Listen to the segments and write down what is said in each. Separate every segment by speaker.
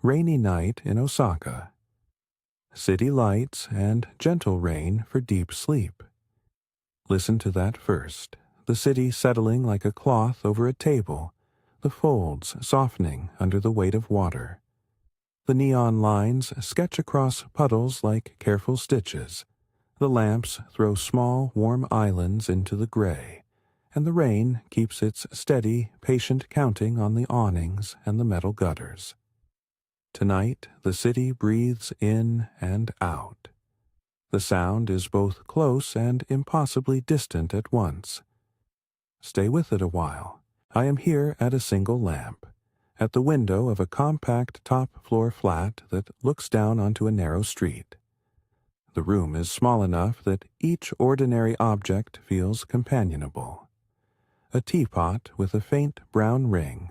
Speaker 1: Rainy night in Osaka. City lights and gentle rain for deep sleep. Listen to that first, the city settling like a cloth over a table, the folds softening under the weight of water. The neon lines sketch across puddles like careful stitches. The lamps throw small, warm islands into the gray, and the rain keeps its steady, patient counting on the awnings and the metal gutters. Tonight, the city breathes in and out. The sound is both close and impossibly distant at once. Stay with it a while. I am here at a single lamp, at the window of a compact top-floor flat that looks down onto a narrow street. The room is small enough that each ordinary object feels companionable. A teapot with a faint brown ring,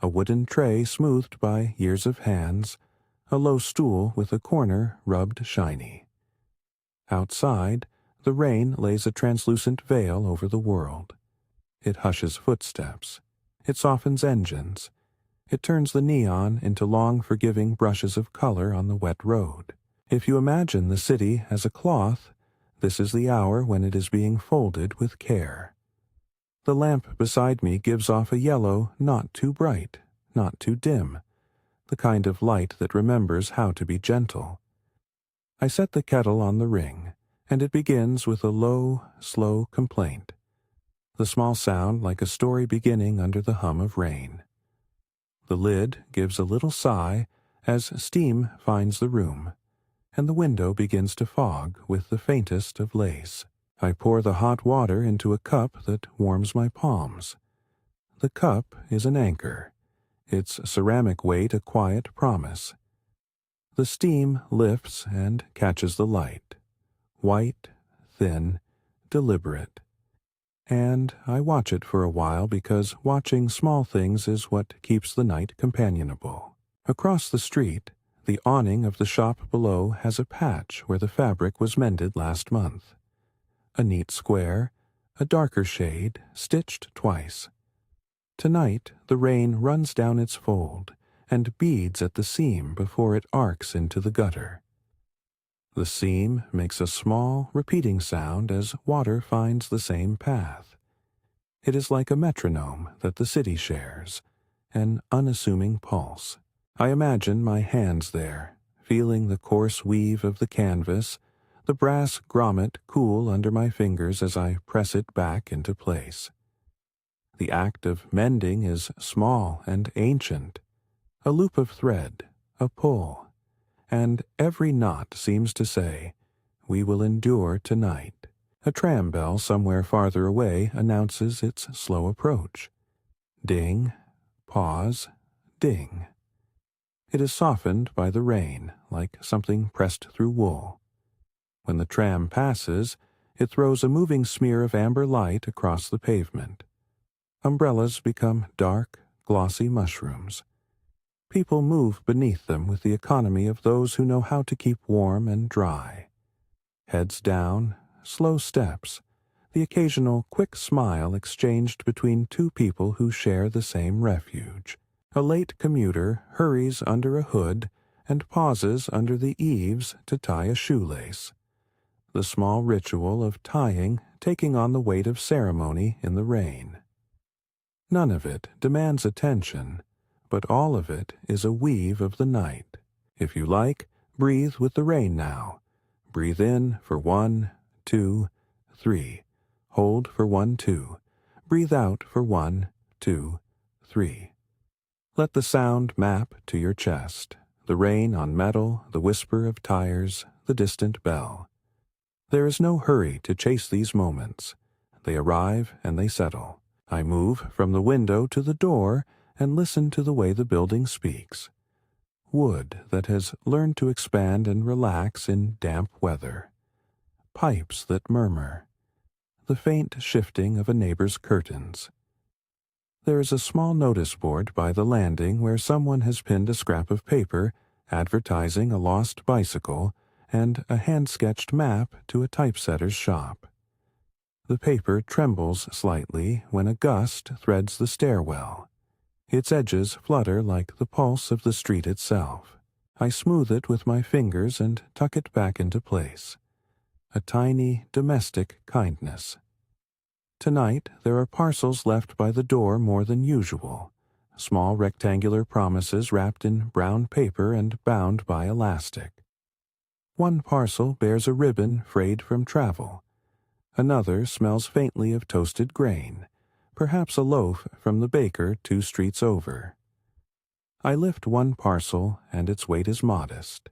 Speaker 1: a wooden tray smoothed by years of hands, a low stool with a corner rubbed shiny. Outside, the rain lays a translucent veil over the world. It hushes footsteps. It softens engines. It turns the neon into long, forgiving brushes of color on the wet road. If you imagine the city as a cloth, this is the hour when it is being folded with care. The lamp beside me gives off a yellow not too bright, not too dim, the kind of light that remembers how to be gentle. I set the kettle on the ring, and it begins with a low, slow complaint, the small sound like a story beginning under the hum of rain. The lid gives a little sigh as steam finds the room, and the window begins to fog with the faintest of lace. I pour the hot water into a cup that warms my palms. The cup is an anchor, its ceramic weight a quiet promise. The steam lifts and catches the light, white, thin, deliberate. And I watch it for a while because watching small things is what keeps the night companionable. Across the street, the awning of the shop below has a patch where the fabric was mended last month. A neat square, a darker shade, stitched twice. Tonight, the rain runs down its fold and beads at the seam before it arcs into the gutter. The seam makes a small, repeating sound as water finds the same path. It is like a metronome that the city shares, an unassuming pulse. I imagine my hands there, feeling the coarse weave of the canvas, the brass grommet cool under my fingers as I press it back into place. The act of mending is small and ancient, a loop of thread, a pull, and every knot seems to say, "We will endure tonight." A tram bell somewhere farther away announces its slow approach. Ding, pause, ding. It is softened by the rain, like something pressed through wool. When the tram passes, it throws a moving smear of amber light across the pavement. Umbrellas become dark, glossy mushrooms. People move beneath them with the economy of those who know how to keep warm and dry. Heads down, slow steps, the occasional quick smile exchanged between two people who share the same refuge. A late commuter hurries under a hood and pauses under the eaves to tie a shoelace. The small ritual of tying taking on the weight of ceremony in the rain. None of it demands attention, but all of it is a weave of the night. If you like, breathe with the rain now. Breathe in for 1, 2, 3. Hold for 1, 2. Breathe out for 1, 2, 3. Let the sound map to your chest, the rain on metal, the whisper of tires, the distant bell. There is no hurry to chase these moments. They arrive and they settle. I move from the window to the door and listen to the way the building speaks. Wood that has learned to expand and relax in damp weather. Pipes that murmur. The faint shifting of a neighbor's curtains. There is a small notice board by the landing where someone has pinned a scrap of paper advertising a lost bicycle and a hand-sketched map to a typesetter's shop. The paper trembles slightly when a gust threads the stairwell. Its edges flutter like the pulse of the street itself. I smooth it with my fingers and tuck it back into place. A tiny, domestic kindness. Tonight, there are parcels left by the door more than usual. Small rectangular promises wrapped in brown paper and bound by elastic. One parcel bears a ribbon frayed from travel. Another smells faintly of toasted grain, perhaps a loaf from the baker 2 streets over. I lift one parcel, and its weight is modest.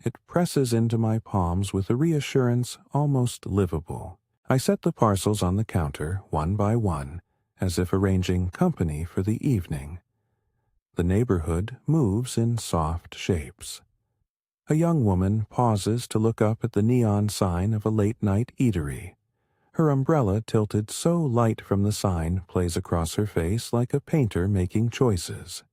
Speaker 1: It presses into my palms with a reassurance almost livable. I set the parcels on the counter, one by one, as if arranging company for the evening. The neighborhood moves in soft shapes. A young woman pauses to look up at the neon sign of a late-night eatery. Her umbrella, tilted so light from the sign, plays across her face like a painter making choices.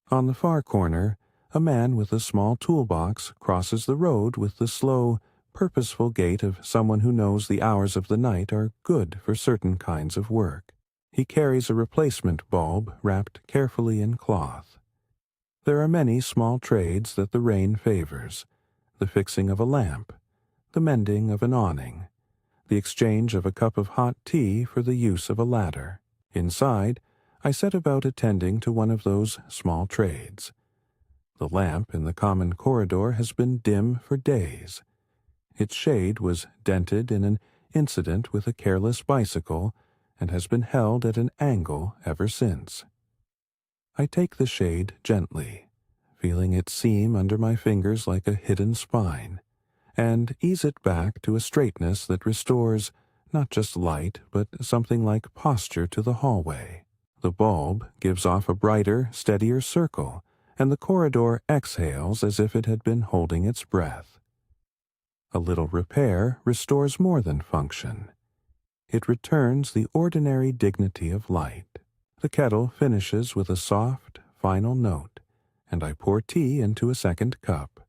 Speaker 1: On the far corner, a man with a small toolbox crosses the road with the slow, purposeful gait of someone who knows the hours of the night are good for certain kinds of work. He carries a replacement bulb wrapped carefully in cloth. There are many small trades that the rain favors: the fixing of a lamp, the mending of an awning, the exchange of a cup of hot tea for the use of a ladder. Inside, I set about attending to one of those small trades. The lamp in the common corridor has been dim for days. Its shade was dented in an incident with a careless bicycle and has been held at an angle ever since. I take the shade gently, feeling it seam under my fingers like a hidden spine, and ease it back to a straightness that restores not just light, but something like posture to the hallway. The bulb gives off a brighter, steadier circle, and the corridor exhales as if it had been holding its breath. A little repair restores more than function. It returns the ordinary dignity of light. The kettle finishes with a soft, final note, and I pour tea into a second cup.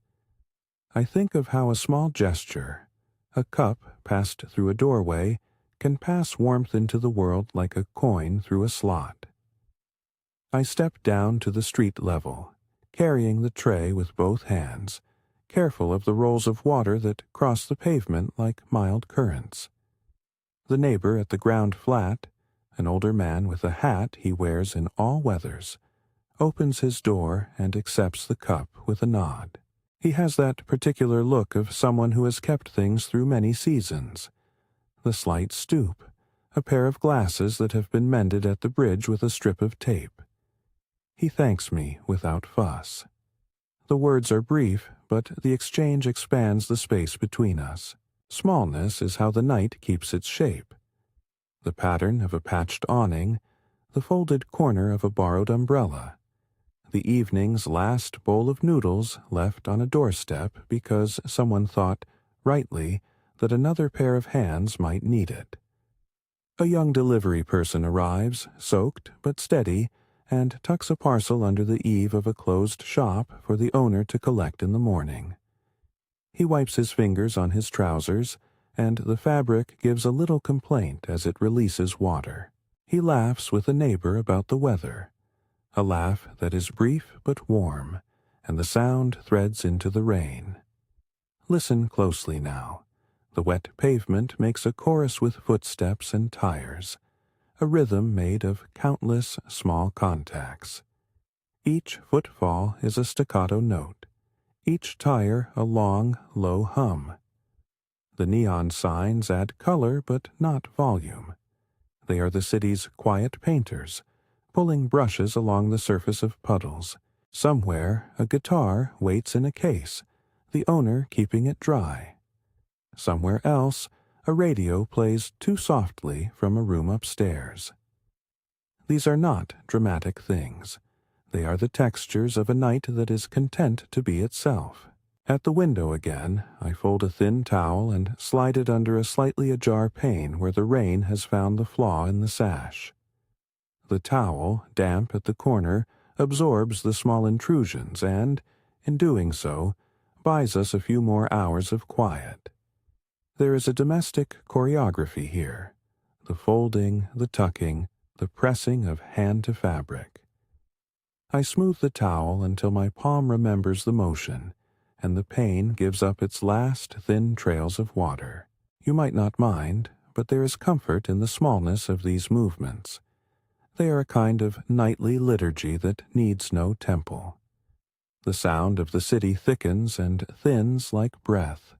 Speaker 1: I think of how a small gesture, a cup passed through a doorway, can pass warmth into the world like a coin through a slot. I step down to the street level, carrying the tray with both hands, careful of the rolls of water that cross the pavement like mild currents. The neighbor at the ground flat, an older man with a hat he wears in all weathers, opens his door and accepts the cup with a nod. He has that particular look of someone who has kept things through many seasons. The slight stoop, a pair of glasses that have been mended at the bridge with a strip of tape. He thanks me without fuss. The words are brief, but the exchange expands the space between us. Smallness is how the night keeps its shape. The pattern of a patched awning, the folded corner of a borrowed umbrella, the evening's last bowl of noodles left on a doorstep because someone thought, rightly, that another pair of hands might need it. A young delivery person arrives, soaked but steady, and tucks a parcel under the eave of a closed shop for the owner to collect in the morning. He wipes his fingers on his trousers, and the fabric gives a little complaint as it releases water. He laughs with a neighbor about the weather, a laugh that is brief but warm, and the sound threads into the rain. Listen closely now. The wet pavement makes a chorus with footsteps and tires, a rhythm made of countless small contacts. Each footfall is a staccato note, each tire a long, low hum. The neon signs add color but not volume. They are the city's quiet painters, pulling brushes along the surface of puddles. Somewhere, a guitar waits in a case, the owner keeping it dry. Somewhere else, a radio plays too softly from a room upstairs. These are not dramatic things. They are the textures of a night that is content to be itself. At the window again, I fold a thin towel and slide it under a slightly ajar pane where the rain has found the flaw in the sash. The towel, damp at the corner, absorbs the small intrusions and, in doing so, buys us a few more hours of quiet. There is a domestic choreography here: the folding, the tucking, the pressing of hand to fabric. I smooth the towel until my palm remembers the motion, and the pane gives up its last thin trails of water. You might not mind, but there is comfort in the smallness of these movements. They are a kind of nightly liturgy that needs no temple. The sound of the city thickens and thins like breath.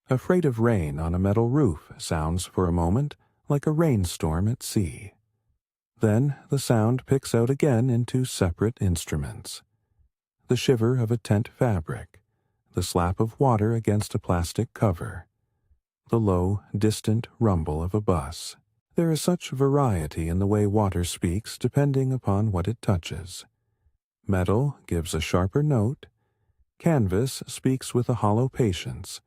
Speaker 1: A freight of rain on a metal roof sounds for a moment like a rainstorm at sea. Then the sound picks out again into separate instruments. The shiver of a tent fabric, the slap of water against a plastic cover, the low, distant rumble of a bus. There is such variety in the way water speaks depending upon what it touches. Metal gives a sharper note, canvas speaks with a hollow patience,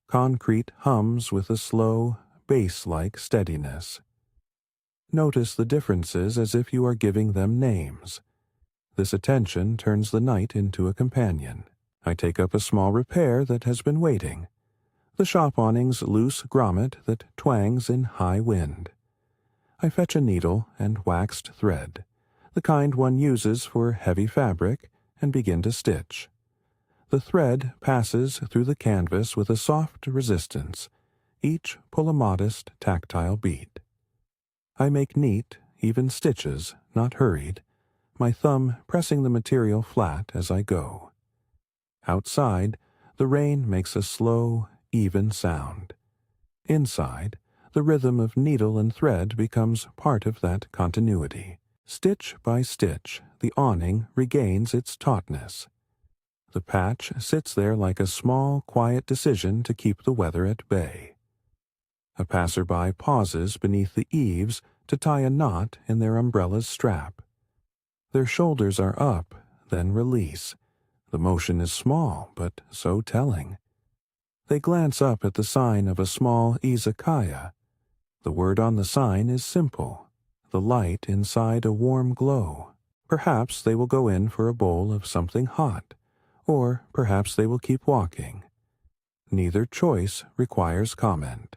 Speaker 1: concrete hums with a slow, bass-like steadiness. Notice the differences as if you are giving them names. This attention turns the night into a companion. I take up a small repair that has been waiting. The shop awning's loose grommet that twangs in high wind. I fetch a needle and waxed thread, the kind one uses for heavy fabric, and begin to stitch. The thread passes through the canvas with a soft resistance. Each pull a modest, tactile beat. I make neat, even stitches, not hurried, my thumb pressing the material flat as I go. Outside, the rain makes a slow, even sound. Inside, the rhythm of needle and thread becomes part of that continuity. Stitch by stitch, the awning regains its tautness. The patch sits there like a small, quiet decision to keep the weather at bay. A passerby pauses beneath the eaves to tie a knot in their umbrella's strap. Their shoulders are up, then release. The motion is small, but so telling. They glance up at the sign of a small izakaya. The word on the sign is simple, the light inside a warm glow. Perhaps they will go in for a bowl of something hot, or perhaps they will keep walking. Neither choice requires comment.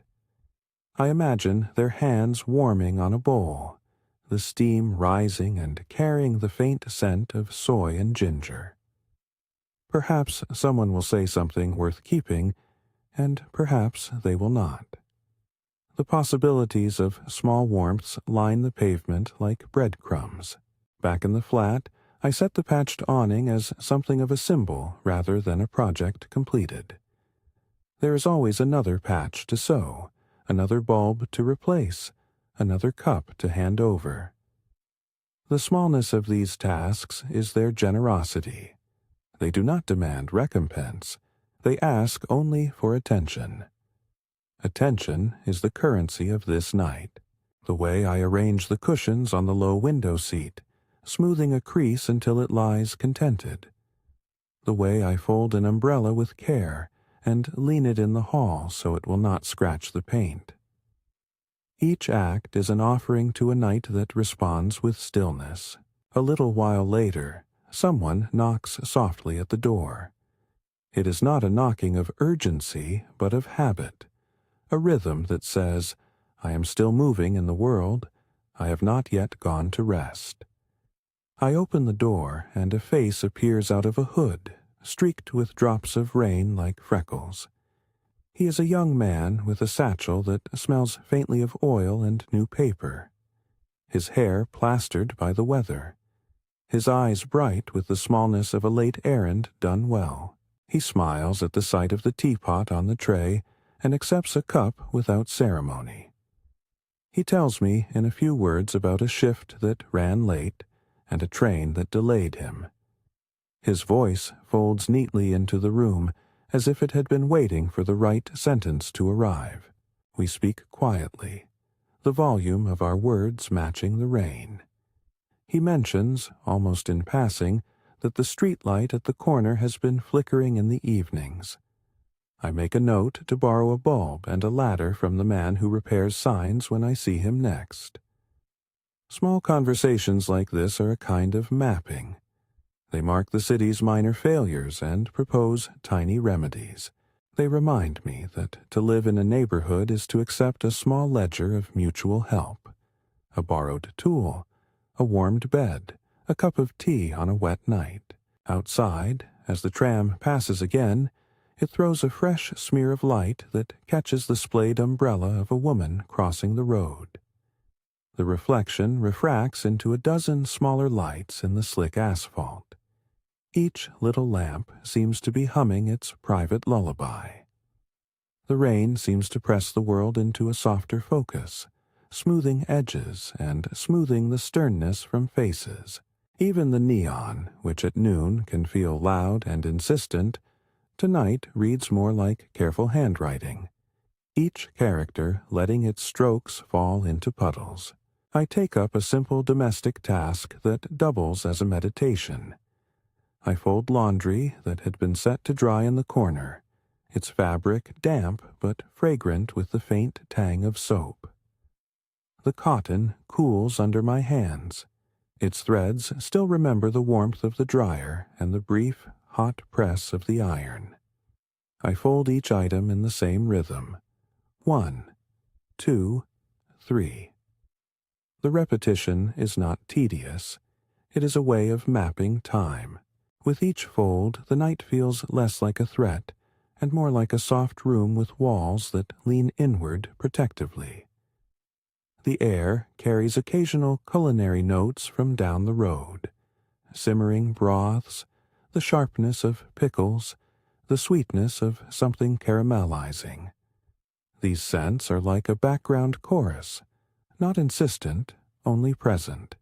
Speaker 1: I imagine their hands warming on a bowl, the steam rising and carrying the faint scent of soy and ginger. Perhaps someone will say something worth keeping, and perhaps they will not. The possibilities of small warmths line the pavement like breadcrumbs. Back in the flat, I set the patched awning as something of a symbol rather than a project completed. There is always another patch to sew, another bulb to replace, another cup to hand over. The smallness of these tasks is their generosity. They do not demand recompense. They ask only for attention. Attention is the currency of this night. The way I arrange the cushions on the low window seat, smoothing a crease until it lies contented. The way I fold an umbrella with care and lean it in the hall so it will not scratch the paint. Each act is an offering to a night that responds with stillness. A little while later, someone knocks softly at the door. It is not a knocking of urgency, but of habit, a rhythm that says, I am still moving in the world, I have not yet gone to rest. I open the door, and a face appears out of a hood, streaked with drops of rain like freckles. He is a young man with a satchel that smells faintly of oil and new paper. His hair plastered by the weather. His eyes bright with the smallness of a late errand done well. He smiles at the sight of the teapot on the tray and accepts a cup without ceremony. He tells me in a few words about a shift that ran late and a train that delayed him. His voice folds neatly into the room as if it had been waiting for the right sentence to arrive. We speak quietly, the volume of our words matching the rain. He mentions, almost in passing, that the street light at the corner has been flickering in the evenings. I make a note to borrow a bulb and a ladder from the man who repairs signs when I see him next. Small conversations like this are a kind of mapping. They mark the city's minor failures and propose tiny remedies. They remind me that to live in a neighborhood is to accept a small ledger of mutual help, a borrowed tool, a warmed bed, a cup of tea on a wet night. Outside, as the tram passes again, it throws a fresh smear of light that catches the splayed umbrella of a woman crossing the road. The reflection refracts into a dozen smaller lights in the slick asphalt. Each little lamp seems to be humming its private lullaby. The rain seems to press the world into a softer focus, smoothing edges and smoothing the sternness from faces. Even the neon, which at noon can feel loud and insistent, tonight reads more like careful handwriting, each character letting its strokes fall into puddles. I take up a simple domestic task that doubles as a meditation. I fold laundry that had been set to dry in the corner, its fabric damp but fragrant with the faint tang of soap. The cotton cools under my hands. Its threads still remember the warmth of the dryer and the brief, hot press of the iron. I fold each item in the same rhythm. 1, 2, 3. The repetition is not tedious. It is a way of mapping time. With each fold, the night feels less like a threat and more like a soft room with walls that lean inward protectively. The air carries occasional culinary notes from down the road, simmering broths, the sharpness of pickles, the sweetness of something caramelizing. These scents are like a background chorus, not insistent, only present.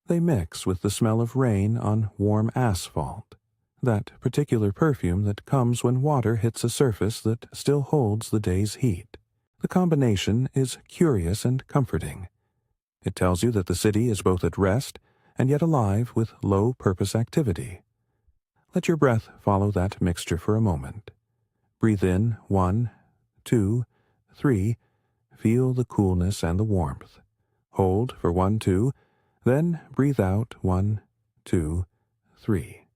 Speaker 1: They mix with the smell of rain on warm asphalt, that particular perfume that comes when water hits a surface that still holds the day's heat. The combination is curious and comforting. It tells you that the city is both at rest and yet alive with low-purpose activity. Let your breath follow that mixture for a moment. Breathe in 1, 2, 3. Feel the coolness and the warmth. Hold for 1, 2. Then breathe out 1, 2, 3.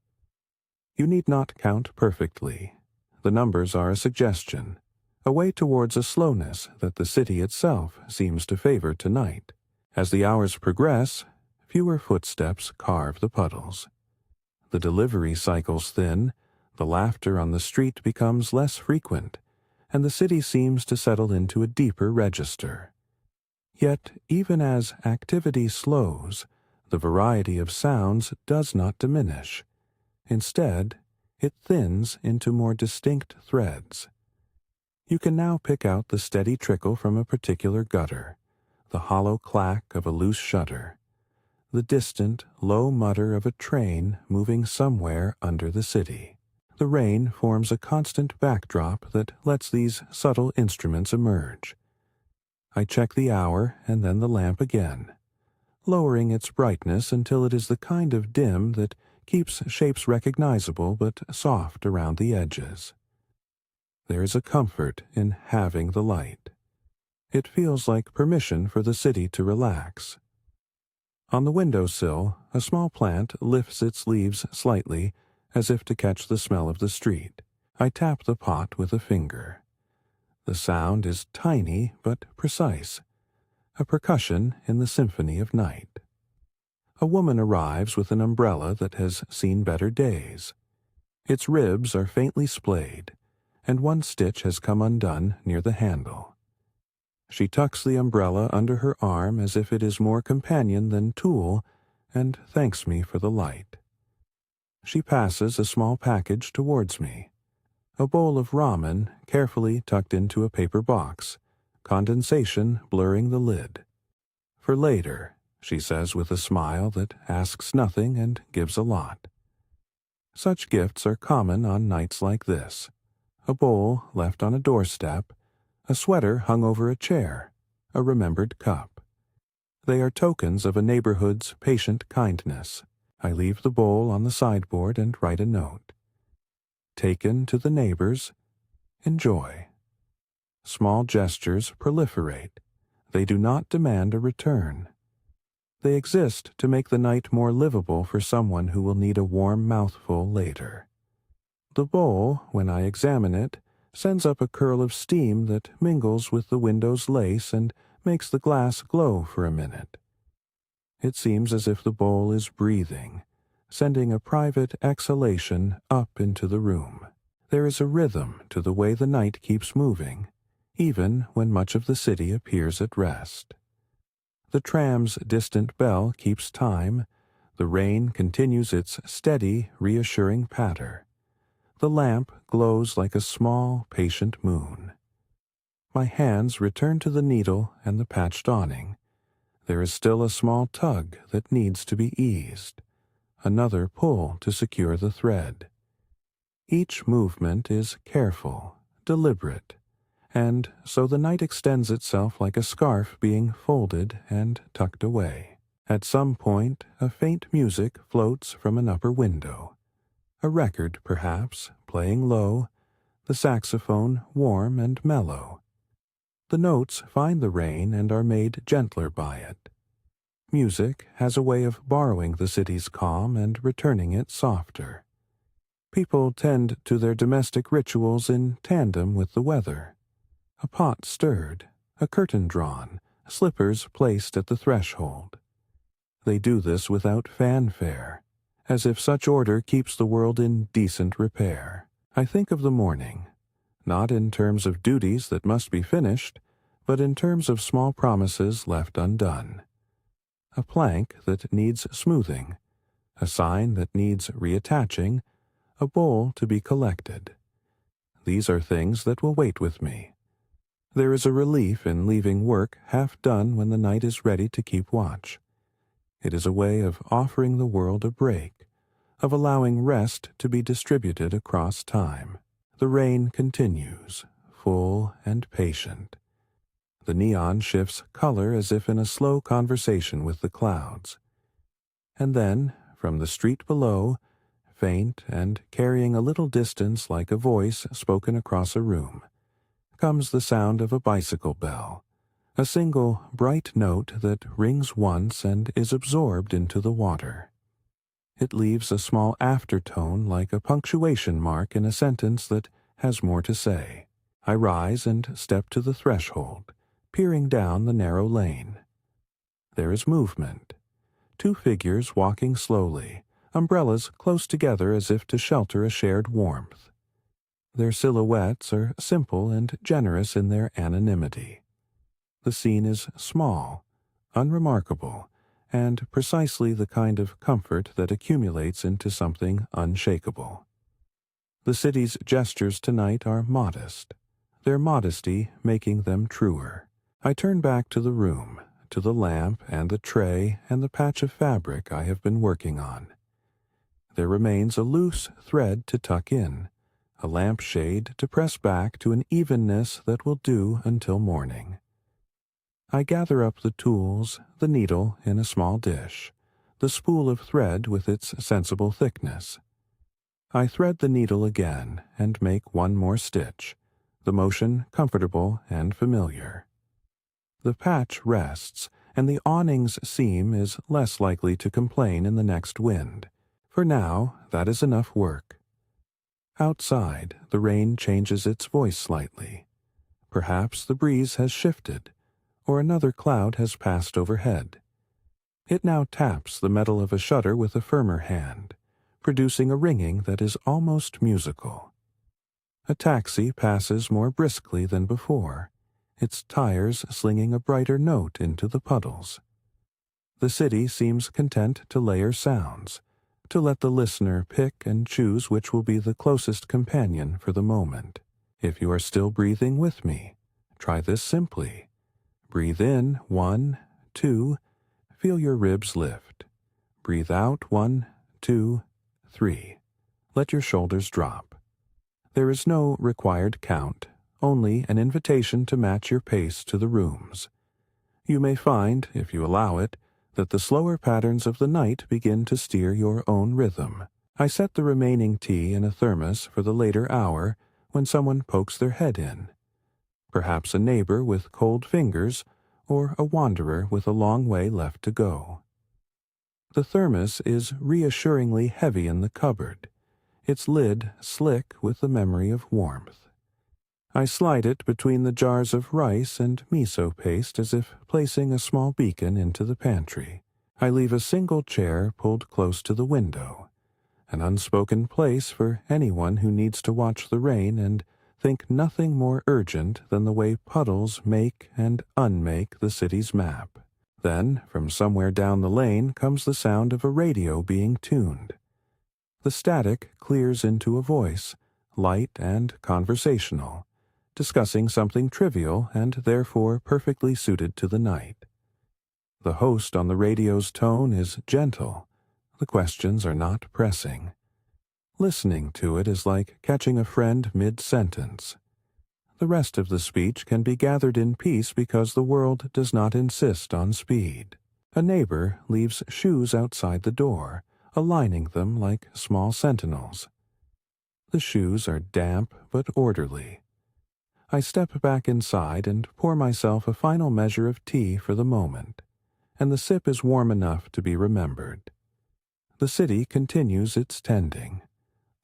Speaker 1: You need not count perfectly. The numbers are a suggestion, a way towards a slowness that the city itself seems to favor tonight. As the hours progress, fewer footsteps carve the puddles. The delivery cycles thin, the laughter on the street becomes less frequent, and the city seems to settle into a deeper register. Yet, even as activity slows, the variety of sounds does not diminish. Instead, it thins into more distinct threads. You can now pick out the steady trickle from a particular gutter, the hollow clack of a loose shutter, the distant, low mutter of a train moving somewhere under the city. The rain forms a constant backdrop that lets these subtle instruments emerge. I check the hour and then the lamp again, lowering its brightness until it is the kind of dim that keeps shapes recognizable but soft around the edges. There is a comfort in having the light. It feels like permission for the city to relax. On the windowsill, a small plant lifts its leaves slightly, as if to catch the smell of the street. I tap the pot with a finger. The sound is tiny but precise, a percussion in the symphony of night. A woman arrives with an umbrella that has seen better days. Its ribs are faintly splayed, and one stitch has come undone near the handle. She tucks the umbrella under her arm as if it is more companion than tool, and thanks me for the light. She passes a small package towards me, a bowl of ramen carefully tucked into a paper box, condensation blurring the lid. For later, she says with a smile that asks nothing and gives a lot. Such gifts are common on nights like this. A bowl left on a doorstep, a sweater hung over a chair, a remembered cup. They are tokens of a neighborhood's patient kindness. I leave the bowl on the sideboard and write a note. Taken to the neighbors, enjoy. Small gestures proliferate. They do not demand a return. They exist to make the night more livable for someone who will need a warm mouthful later. The bowl, when I examine it, sends up a curl of steam that mingles with the window's lace and makes the glass glow for a minute. It seems as if the bowl is breathing, sending a private exhalation up into the room. There is a rhythm to the way the night keeps moving, even when much of the city appears at rest. The tram's distant bell keeps time. The rain continues its steady, reassuring patter. The lamp glows like a small, patient moon. My hands return to the needle and the patched awning. There is still a small tug that needs to be eased, another pull to secure the thread. Each movement is careful, deliberate, and so the night extends itself like a scarf being folded and tucked away. At some point, a faint music floats from an upper window. A record, perhaps, playing low, the saxophone warm and mellow. The notes find the rain and are made gentler by it. Music has a way of borrowing the city's calm and returning it softer. People tend to their domestic rituals in tandem with the weather. A pot stirred, a curtain drawn, slippers placed at the threshold. They do this without fanfare, as if such order keeps the world in decent repair. I think of the morning, not in terms of duties that must be finished, but in terms of small promises left undone. A plank that needs smoothing, a sign that needs reattaching, a bowl to be collected. These are things that will wait with me. There is a relief in leaving work half done when the night is ready to keep watch. It is a way of offering the world a break, of allowing rest to be distributed across time. The rain continues, full and patient. The neon shifts color as if in a slow conversation with the clouds. And then, from the street below, faint and carrying a little distance like a voice spoken across a room, comes the sound of a bicycle bell, a single bright note that rings once and is absorbed into the water. It leaves a small aftertone like a punctuation mark in a sentence that has more to say. I rise and step to the threshold, peering down the narrow lane. There is movement. Two figures walking slowly, umbrellas close together as if to shelter a shared warmth. Their silhouettes are simple and generous in their anonymity. The scene is small, unremarkable, and precisely the kind of comfort that accumulates into something unshakable. The city's gestures tonight are modest, their modesty making them truer. I turn back to the room, to the lamp and the tray and the patch of fabric I have been working on. There remains a loose thread to tuck in, a lampshade to press back to an evenness that will do until morning. I gather up the tools, the needle in a small dish, the spool of thread with its sensible thickness. I thread the needle again and make one more stitch, the motion comfortable and familiar. The patch rests, and the awning's seam is less likely to complain in the next wind. For now, that is enough work. Outside, the rain changes its voice slightly. Perhaps the breeze has shifted, or another cloud has passed overhead. It now taps the metal of a shutter with a firmer hand, producing a ringing that is almost musical. A taxi passes more briskly than before, its tires slinging a brighter note into the puddles. The city seems content to layer sounds, to let the listener pick and choose which will be the closest companion for the moment. If you are still breathing with me, try this simply. Breathe in 1, 2, feel your ribs lift. Breathe out 1, 2, 3. Let your shoulders drop. There is no required count, only an invitation to match your pace to the room's. You may find, if you allow it, that the slower patterns of the night begin to steer your own rhythm. I set the remaining tea in a thermos for the later hour when someone pokes their head in. Perhaps a neighbor with cold fingers, or a wanderer with a long way left to go. The thermos is reassuringly heavy in the cupboard, its lid slick with the memory of warmth. I slide it between the jars of rice and miso paste as if placing a small beacon into the pantry. I leave a single chair pulled close to the window, an unspoken place for anyone who needs to watch the rain and think nothing more urgent than the way puddles make and unmake the city's map. Then, from somewhere down the lane comes the sound of a radio being tuned. The static clears into a voice, light and conversational, discussing something trivial and therefore perfectly suited to the night. The host on the radio's tone is gentle. The questions are not pressing. Listening to it is like catching a friend mid-sentence. The rest of the speech can be gathered in peace because the world does not insist on speed. A neighbor leaves shoes outside the door, aligning them like small sentinels. The shoes are damp but orderly. I step back inside and pour myself a final measure of tea for the moment, and the sip is warm enough to be remembered. The city continues its tending.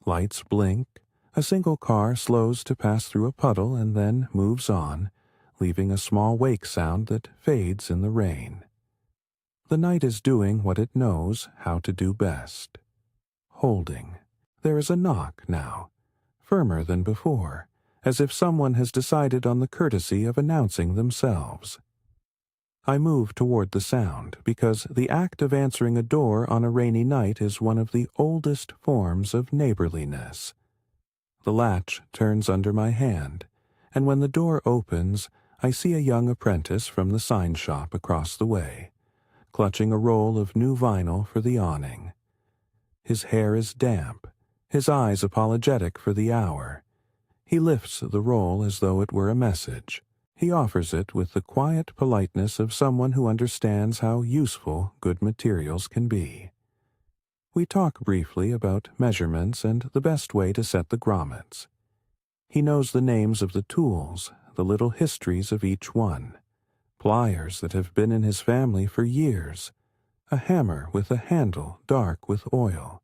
Speaker 1: Lights blink, a single car slows to pass through a puddle and then moves on, leaving a small wake sound that fades in the rain. The night is doing what it knows how to do best. Holding. There is a knock now, firmer than before, as if someone has decided on the courtesy of announcing themselves. I move toward the sound because the act of answering a door on a rainy night is one of the oldest forms of neighborliness. The latch turns under my hand, and when the door opens, I see a young apprentice from the sign shop across the way, clutching a roll of new vinyl for the awning. His hair is damp, his eyes apologetic for the hour. He lifts the roll as though it were a message. He offers it with the quiet politeness of someone who understands how useful good materials can be. We talk briefly about measurements and the best way to set the grommets. He knows the names of the tools, the little histories of each one. Pliers that have been in his family for years. A hammer with a handle dark with oil.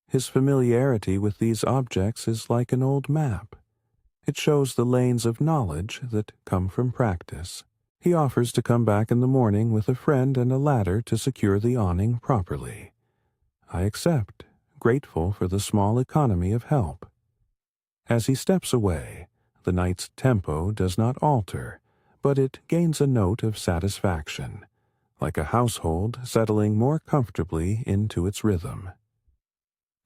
Speaker 1: His familiarity with these objects is like an old map. It shows the lanes of knowledge that come from practice. He offers to come back in the morning with a friend and a ladder to secure the awning properly. I accept, grateful for the small economy of help. As he steps away, the night's tempo does not alter, but it gains a note of satisfaction, like a household settling more comfortably into its rhythm.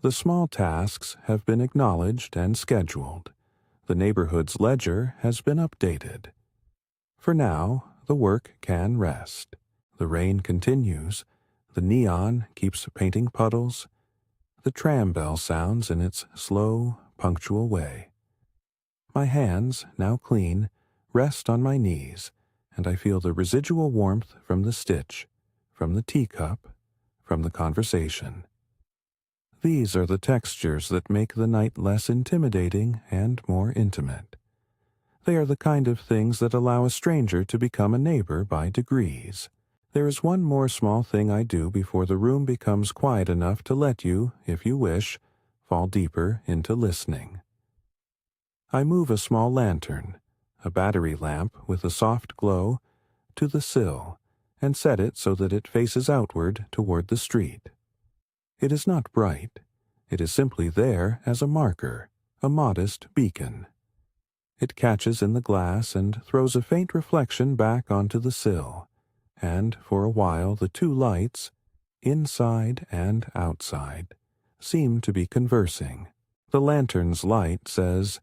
Speaker 1: The small tasks have been acknowledged and scheduled. The neighborhood's ledger has been updated. For now, the work can rest. The rain continues. The neon keeps painting puddles. The tram bell sounds in its slow, punctual way. My hands, now clean, rest on my knees, and I feel the residual warmth from the stitch, from the teacup, from the conversation. These are the textures that make the night less intimidating and more intimate. They are the kind of things that allow a stranger to become a neighbor by degrees. There is one more small thing I do before the room becomes quiet enough to let you, if you wish, fall deeper into listening. I move a small lantern, a battery lamp with a soft glow, to the sill, and set it so that it faces outward toward the street. It is not bright. It is simply there as a marker, a modest beacon. It catches in the glass and throws a faint reflection back onto the sill, and for a while the two lights, inside and outside, seem to be conversing. The lantern's light says,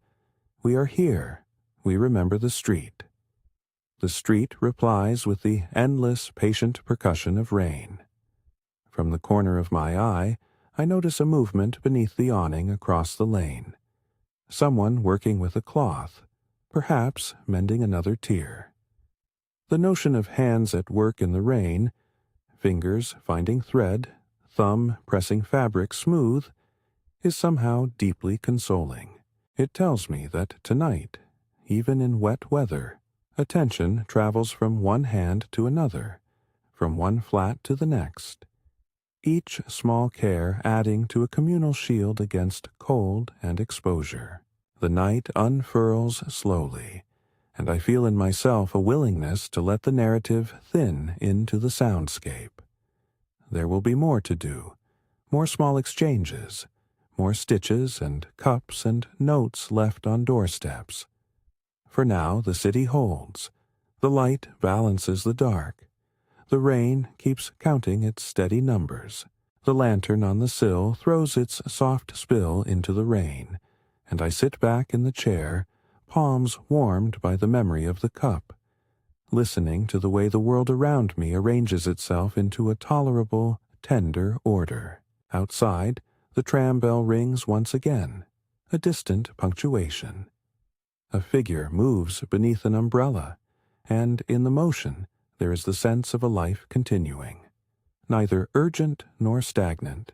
Speaker 1: "We are here. We remember the street." The street replies with the endless, patient percussion of rain. From the corner of my eye, I notice a movement beneath the awning across the lane. Someone working with a cloth, perhaps mending another tier. The notion of hands at work in the rain, fingers finding thread, thumb pressing fabric smooth, is somehow deeply consoling. It tells me that tonight, even in wet weather, attention travels from one hand to another, from one flat to the next, each small care adding to a communal shield against cold and exposure. The night unfurls slowly, and I feel in myself a willingness to let the narrative thin into the soundscape. there will be more to do, more small exchanges, more stitches and cups and notes left on doorsteps. For now the city holds. The light balances the dark. The rain keeps counting its steady numbers. The lantern on the sill throws its soft spill into the rain, and I sit back in the chair, palms warmed by the memory of the cup, listening to the way the world around me arranges itself into a tolerable, tender order. Outside, the tram bell rings once again, a distant punctuation. A figure moves beneath an umbrella, and in the motion there is the sense of a life continuing, neither urgent nor stagnant,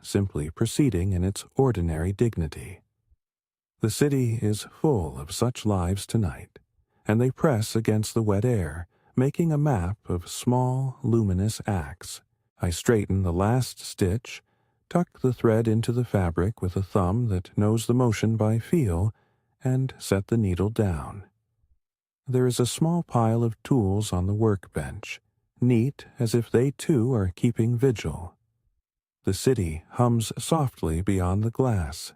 Speaker 1: simply proceeding in its ordinary dignity. The city is full of such lives tonight, and they press against the wet air, making a map of small, luminous acts. I straighten the last stitch, tuck the thread into the fabric with a thumb that knows the motion by feel, and set the needle down. There is a small pile of tools on the workbench, neat as if they too are keeping vigil. The city hums softly beyond the glass,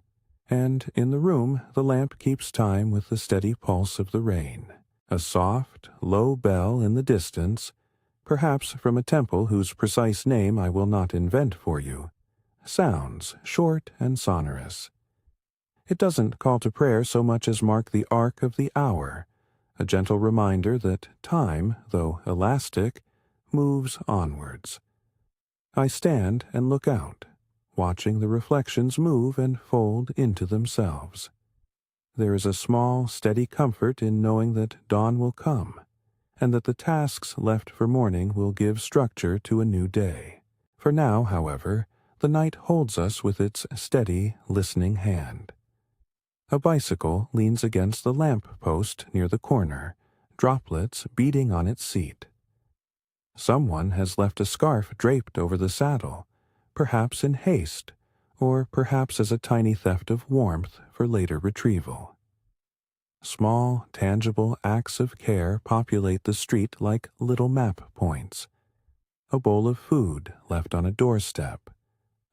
Speaker 1: and in the room the lamp keeps time with the steady pulse of the rain. A soft, low bell in the distance, perhaps from a temple whose precise name I will not invent for you, sounds short and sonorous. It doesn't call to prayer so much as mark the arc of the hour, a gentle reminder that time, though elastic, moves onwards. I stand and look out, watching the reflections move and fold into themselves. There is a small, steady comfort in knowing that dawn will come, and that the tasks left for morning will give structure to a new day. For now, however, the night holds us with its steady, listening hand. A bicycle leans against the lamp-post near the corner, droplets beating on its seat. Someone has left a scarf draped over the saddle, perhaps in haste, or perhaps as a tiny theft of warmth for later retrieval. Small, tangible acts of care populate the street like little map points. A bowl of food left on a doorstep,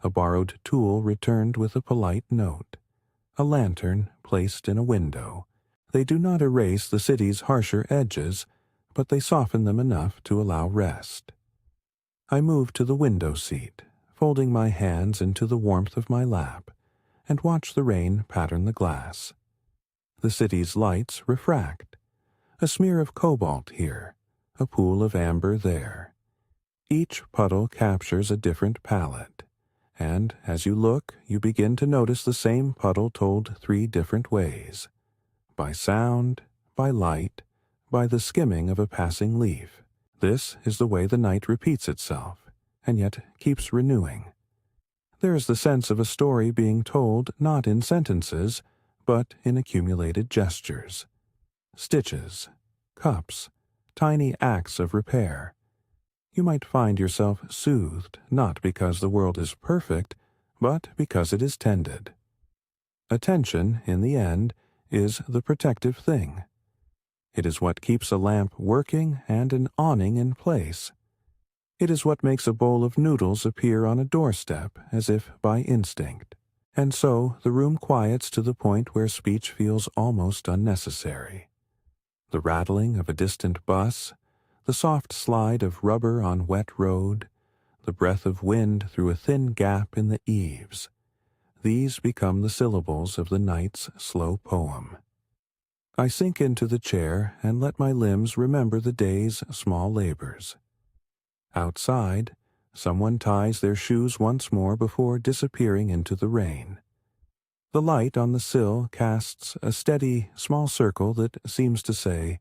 Speaker 1: a borrowed tool returned with a polite note, a lantern placed in a window. They do not erase the city's harsher edges, but they soften them enough to allow rest. I move to the window seat, folding my hands into the warmth of my lap, and watch the rain pattern the glass. The city's lights refract. A smear of cobalt here, a pool of amber there. Each puddle captures a different palette, and as you look, you begin to notice the same puddle told 3 different ways: by sound, by light, by the skimming of a passing leaf. This is the way the night repeats itself, and yet keeps renewing. There is the sense of a story being told not in sentences, but in accumulated gestures. Stitches, cups, tiny acts of repair. You might find yourself soothed not because the world is perfect, but because it is tended. Attention, in the end, is the protective thing. It is what keeps a lamp working and an awning in place. It is what makes a bowl of noodles appear on a doorstep as if by instinct. And so the room quiets to the point where speech feels almost unnecessary. The rattling of a distant bus, the soft slide of rubber on wet road, the breath of wind through a thin gap in the eaves, these become the syllables of the night's slow poem. I sink into the chair and let my limbs remember the day's small labors. Outside, someone ties their shoes once more before disappearing into the rain. The light on the sill casts a steady, small circle that seems to say,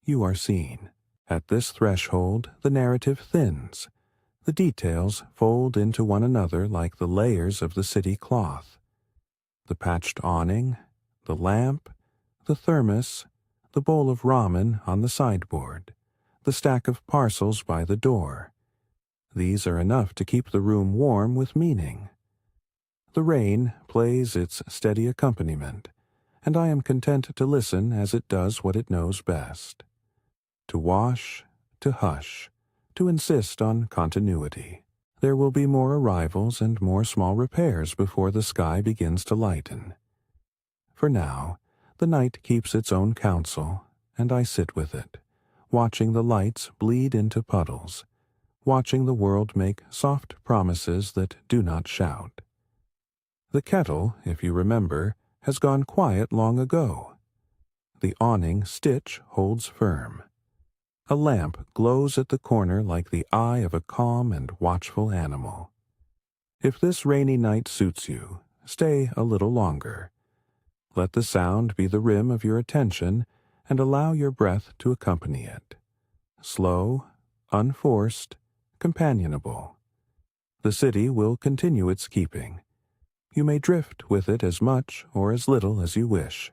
Speaker 1: "You are seen." At this threshold, the narrative thins. The details fold into one another like the layers of the city cloth. The patched awning, the lamp, the thermos, the bowl of ramen on the sideboard, the stack of parcels by the door. These are enough to keep the room warm with meaning. The rain plays its steady accompaniment, and I am content to listen as it does what it knows best. To wash, to hush, to insist on continuity. There will be more arrivals and more small repairs before the sky begins to lighten. For now, the night keeps its own counsel, and I sit with it, watching the lights bleed into puddles, watching the world make soft promises that do not shout. The kettle, if you remember, has gone quiet long ago. The awning stitch holds firm. A lamp glows at the corner like the eye of a calm and watchful animal. If this rainy night suits you, stay a little longer. Let the sound be the rim of your attention and allow your breath to accompany it. Slow, unforced, companionable. The city will continue its keeping. You may drift with it as much or as little as you wish.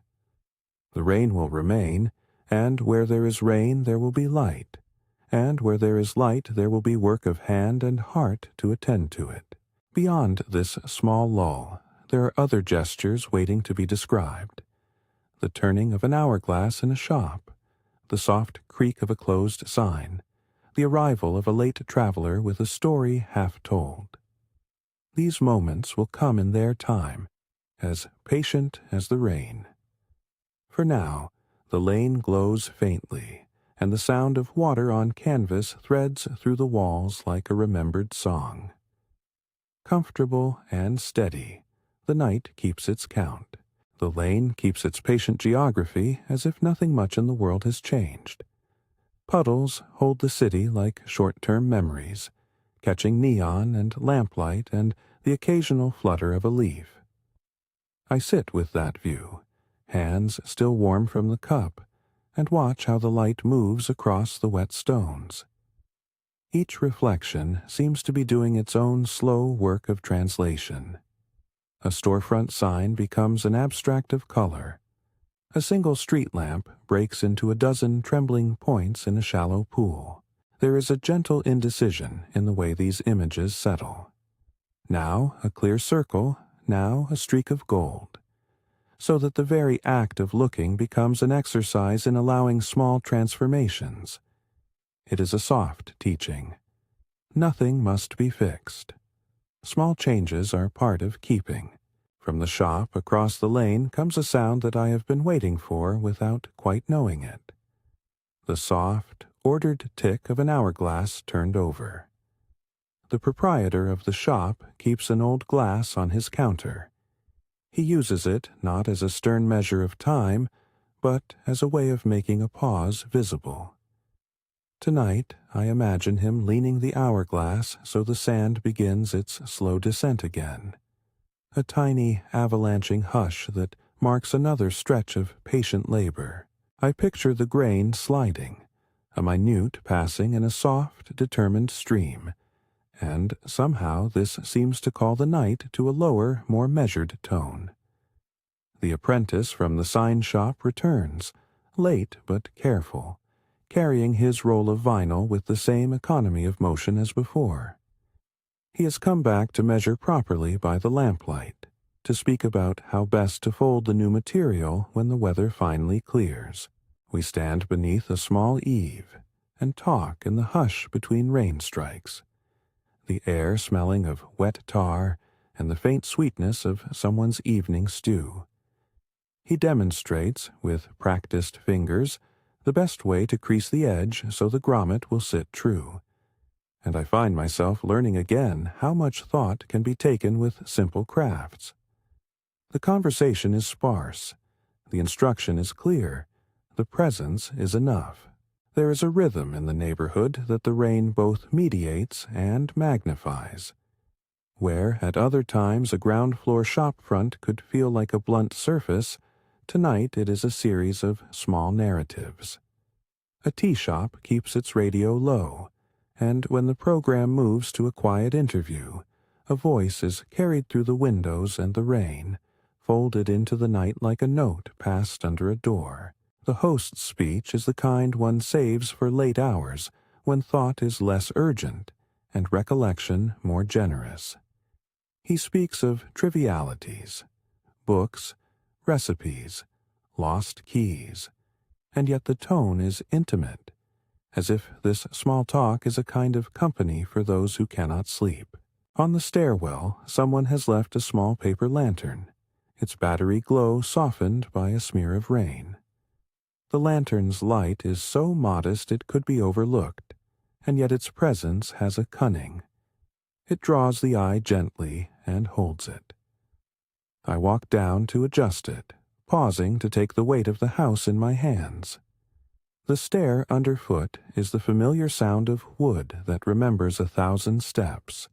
Speaker 1: The rain will remain, and where there is rain there will be light, and where there is light there will be work of hand and heart to attend to it. Beyond this small lull, there are other gestures waiting to be described. The turning of an hourglass in a shop, the soft creak of a closed sign, the arrival of a late traveler with a story half told. These moments will come in their time, as patient as the rain. For now, the lane glows faintly, and the sound of water on canvas threads through the walls like a remembered song. Comfortable and steady, the night keeps its count. The lane keeps its patient geography as if nothing much in the world has changed. Puddles hold the city like short-term memories, catching neon and lamplight and the occasional flutter of a leaf. I sit with that view, hands still warm from the cup, and watch how the light moves across the wet stones. Each reflection seems to be doing its own slow work of translation. A storefront sign becomes an abstract of color. A single street lamp breaks into a dozen trembling points in a shallow pool. There is a gentle indecision in the way these images settle. Now a clear circle, now a streak of gold, so that the very act of looking becomes an exercise in allowing small transformations. It is a soft teaching. Nothing must be fixed. Small changes are part of keeping. From the shop across the lane comes a sound that I have been waiting for without quite knowing it. The soft, ordered tick of an hourglass turned over. The proprietor of the shop keeps an old glass on his counter. He uses it not as a stern measure of time, but as a way of making a pause visible. Tonight, I imagine him leaning the hourglass so the sand begins its slow descent again. A tiny, avalanching hush that marks another stretch of patient labor. I picture the grain sliding, a minute passing in a soft, determined stream, and somehow this seems to call the night to a lower, more measured tone. The apprentice from the sign shop returns, late but careful, carrying his roll of vinyl with the same economy of motion as before. He has come back to measure properly by the lamplight, to speak about how best to fold the new material when the weather finally clears. We stand beneath a small eave and talk in the hush between rain strikes, the air smelling of wet tar and the faint sweetness of someone's evening stew. He demonstrates, with practiced fingers, the best way to crease the edge so the grommet will sit true. And I find myself learning again how much thought can be taken with simple crafts. The conversation is sparse, the instruction is clear, the presence is enough. There is a rhythm in the neighborhood that the rain both mediates and magnifies. Where at other times a ground-floor shopfront could feel like a blunt surface, tonight it is a series of small narratives. A tea shop keeps its radio low, and when the program moves to a quiet interview, a voice is carried through the windows and the rain, folded into the night like a note passed under a door. The host's speech is the kind one saves for late hours, when thought is less urgent and recollection more generous. He speaks of trivialities, books, recipes, lost keys, and yet the tone is intimate, as if this small talk is a kind of company for those who cannot sleep. On the stairwell, someone has left a small paper lantern, its battery glow softened by a smear of rain. The lantern's light is so modest it could be overlooked, and yet its presence has a cunning. It draws the eye gently and holds it. I walk down to adjust it, pausing to take the weight of the house in my hands. The stair underfoot is the familiar sound of wood that remembers 1,000 steps.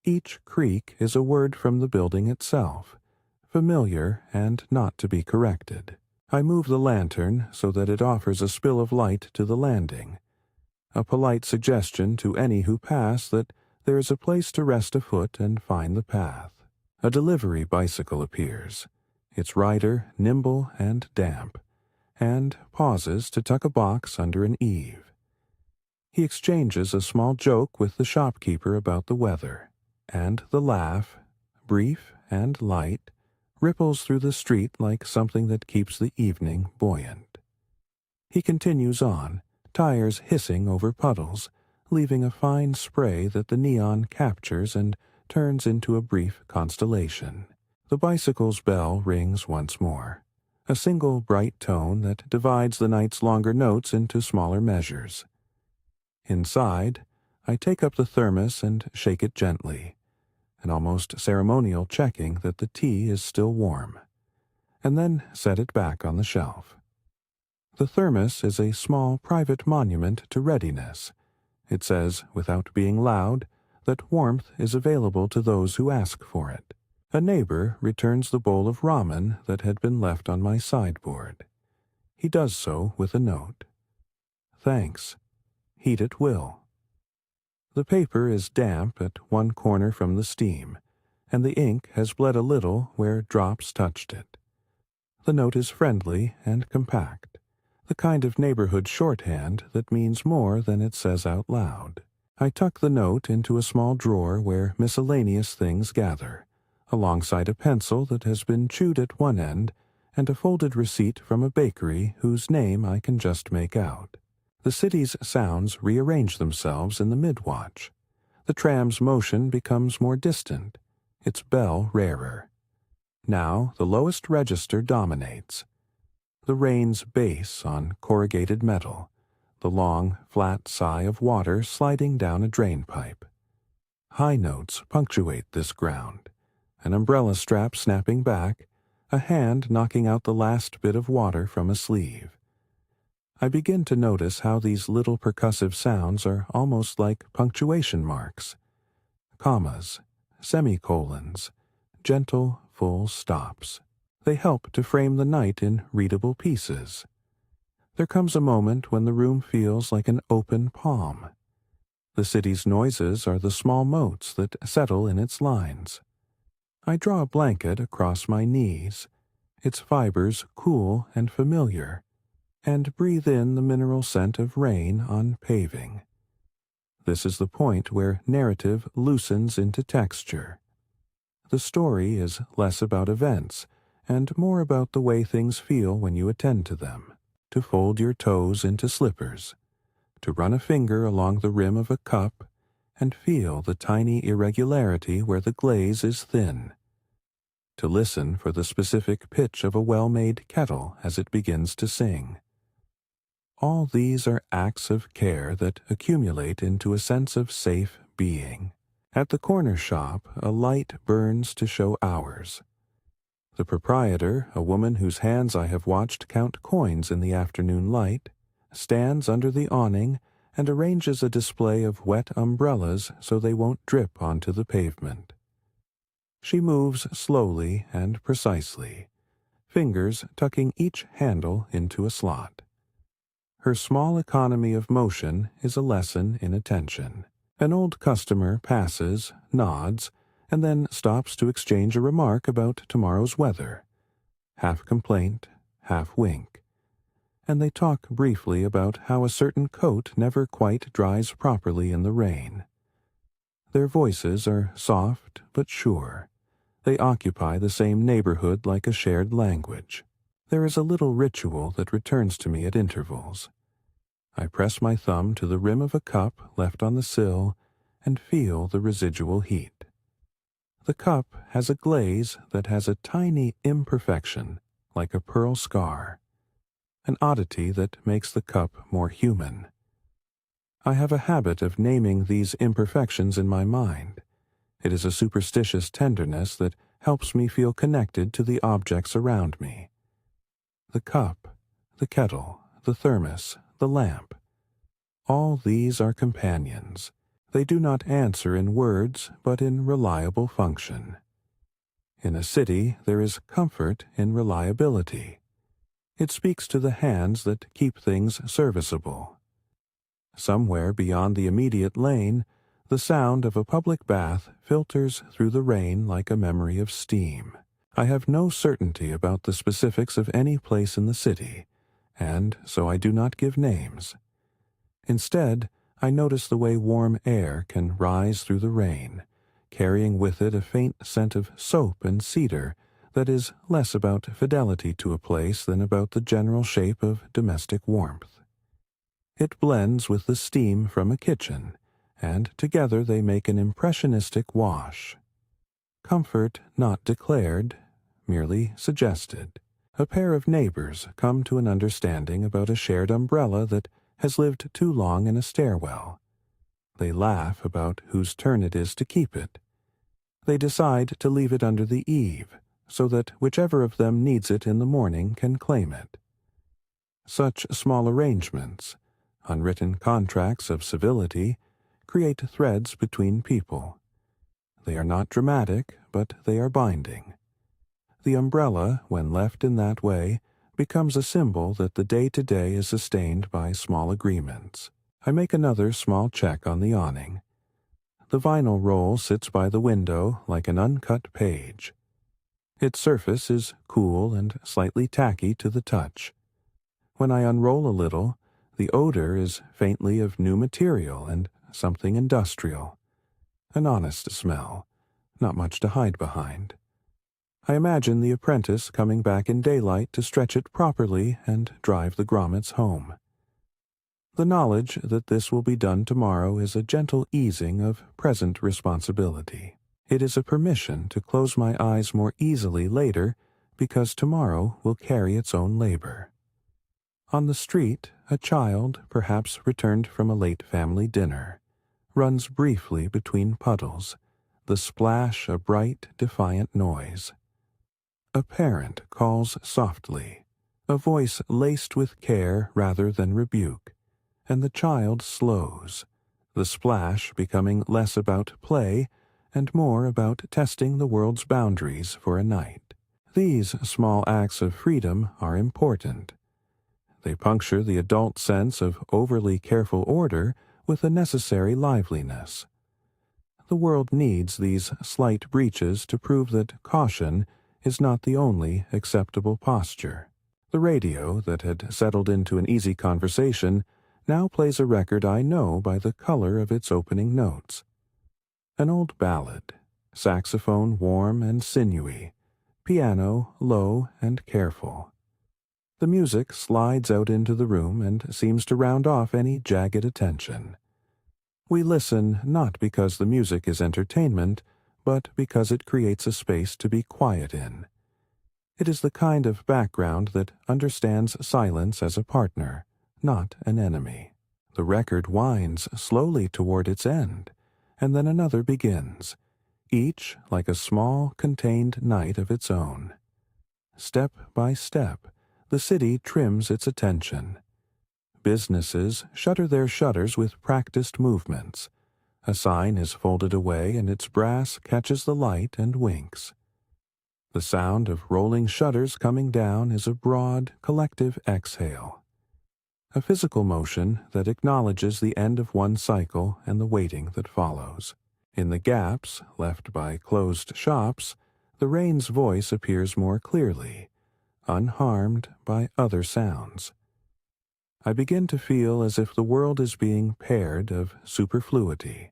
Speaker 1: Each creak is a word from the building itself, familiar and not to be corrected. I move the lantern so that it offers a spill of light to the landing, a polite suggestion to any who pass that there is a place to rest afoot and find the path. A delivery bicycle appears, its rider nimble and damp, and pauses to tuck a box under an eave. He exchanges a small joke with the shopkeeper about the weather, and the laugh, brief and light, ripples through the street like something that keeps the evening buoyant. He continues on, tires hissing over puddles, leaving a fine spray that the neon captures and turns into a brief constellation. The bicycle's bell rings once more, a single bright tone that divides the night's longer notes into smaller measures. Inside, I take up the thermos and shake it gently, an almost ceremonial checking that the tea is still warm, and then set it back on the shelf. The thermos is a small private monument to readiness. It says, without being loud, that warmth is available to those who ask for it. A neighbor returns the bowl of ramen that had been left on my sideboard. He does so with a note. Thanks. Heat it will. The paper is damp at one corner from the steam, and the ink has bled a little where drops touched it. The note is friendly and compact, the kind of neighborhood shorthand that means more than it says out loud. I tuck the note into a small drawer where miscellaneous things gather, alongside a pencil that has been chewed at one end and a folded receipt from a bakery whose name I can just make out. The city's sounds rearrange themselves in the mid-watch. The tram's motion becomes more distant, its bell rarer. Now the lowest register dominates. The rain's bass on corrugated metal, the long, flat sigh of water sliding down a drain pipe. High notes punctuate this ground, an umbrella strap snapping back, a hand knocking out the last bit of water from a sleeve. I begin to notice how these little percussive sounds are almost like punctuation marks. Commas, semicolons, gentle, full stops. They help to frame the night in readable pieces. There comes a moment when the room feels like an open palm. The city's noises are the small motes that settle in its lines. I draw a blanket across my knees, its fibers cool and familiar, and breathe in the mineral scent of rain on paving. This is the point where narrative loosens into texture. The story is less about events and more about the way things feel when you attend to them. To fold your toes into slippers, to run a finger along the rim of a cup and feel the tiny irregularity where the glaze is thin. To listen for the specific pitch of a well-made kettle as it begins to sing. All these are acts of care that accumulate into a sense of safe being. At the corner shop, a light burns to show hours. The proprietor, a woman whose hands I have watched count coins in the afternoon light, stands under the awning and arranges a display of wet umbrellas so they won't drip onto the pavement. She moves slowly and precisely, fingers tucking each handle into a slot. Her small economy of motion is a lesson in attention. An old customer passes, nods, and then stops to exchange a remark about tomorrow's weather. Half complaint, half wink. And they talk briefly about how a certain coat never quite dries properly in the rain. Their voices are soft but sure. They occupy the same neighborhood like a shared language. There is a little ritual that returns to me at intervals. I press my thumb to the rim of a cup left on the sill and feel the residual heat. The cup has a glaze that has a tiny imperfection, like a pearl scar, an oddity that makes the cup more human. I have a habit of naming these imperfections in my mind. It is a superstitious tenderness that helps me feel connected to the objects around me. The cup, the kettle, the thermos, the lamp. All these are companions. They do not answer in words, but in reliable function. In a city, there is comfort in reliability. It speaks to the hands that keep things serviceable. Somewhere beyond the immediate lane, the sound of a public bath filters through the rain like a memory of steam. I have no certainty about the specifics of any place in the city, and so I do not give names. Instead, I notice the way warm air can rise through the rain, carrying with it a faint scent of soap and cedar that is less about fidelity to a place than about the general shape of domestic warmth. It blends with the steam from a kitchen, and together they make an impressionistic wash. Comfort not declared, merely suggested. A pair of neighbors come to an understanding about a shared umbrella that has lived too long in a stairwell. They laugh about whose turn it is to keep it. They decide to leave it under the eave, so that whichever of them needs it in the morning can claim it. Such small arrangements, unwritten contracts of civility, create threads between people. They are not dramatic, but they are binding. The umbrella, when left in that way, becomes a symbol that the day-to-day is sustained by small agreements. I make another small check on the awning. The vinyl roll sits by the window like an uncut page. Its surface is cool and slightly tacky to the touch. When I unroll a little, the odor is faintly of new material and something industrial. An honest smell, not much to hide behind. I imagine the apprentice coming back in daylight to stretch it properly and drive the grommets home. The knowledge that this will be done tomorrow is a gentle easing of present responsibility. It is a permission to close my eyes more easily later, because tomorrow will carry its own labor. On the street, a child, perhaps returned from a late family dinner, runs briefly between puddles, the splash a bright, defiant noise. A parent calls softly, a voice laced with care rather than rebuke, and the child slows, the splash becoming less about play and more about testing the world's boundaries for a night. These small acts of freedom are important. They puncture the adult sense of overly careful order with a necessary liveliness. The world needs these slight breaches to prove that caution is not the only acceptable posture. The radio, that had settled into an easy conversation, now plays a record I know by the color of its opening notes. An old ballad, saxophone warm and sinewy, piano low and careful. The music slides out into the room and seems to round off any jagged attention. We listen not because the music is entertainment, but because it creates a space to be quiet in. It is the kind of background that understands silence as a partner, not an enemy. The record winds slowly toward its end, and then another begins, each like a small, contained night of its own. Step by step, the city trims its attention. Businesses shutter their shutters with practiced movements. A sign is folded away and its brass catches the light and winks. The sound of rolling shutters coming down is a broad, collective exhale. A physical motion that acknowledges the end of one cycle and the waiting that follows. In the gaps left by closed shops, the rain's voice appears more clearly, unharmed by other sounds. I begin to feel as if the world is being paired of superfluity,